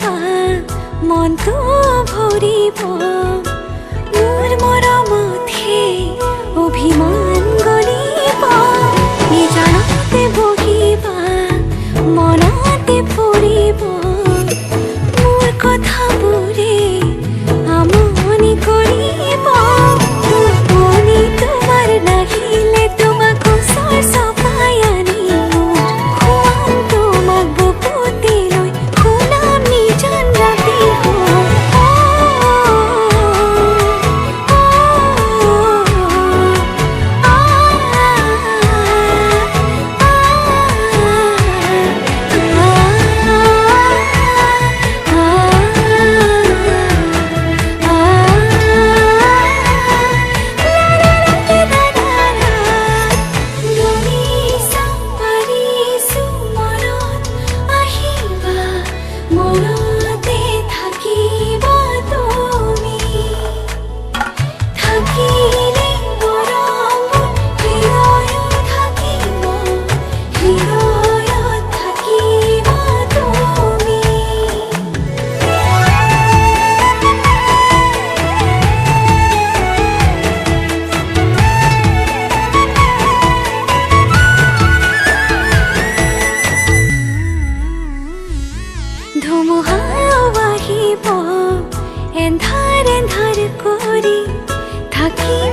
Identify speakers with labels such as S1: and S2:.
S1: পা মনটো ভৰিব মোৰ মৰমতহে অভিমান গলিব নিজানতে বহিবা মনতে পৰিব মোৰ কথাবোৰে আমনি কৰিব টোপনি তোমাৰ নাহিলে তোমাক ওচৰ চপাই আনি মোৰ খুৱাম তোমাক বুকুতে লৈ শুনাম নিজান ৰাতি মনতে থাকিবা তুমি থাকিলে মৰমত হৃদয়ত থাকিব হৃদয়ত থাকিবা তুমি ধুমুহাও আহিব এন্ধাৰ এন্ধাৰ কৰি থাকিম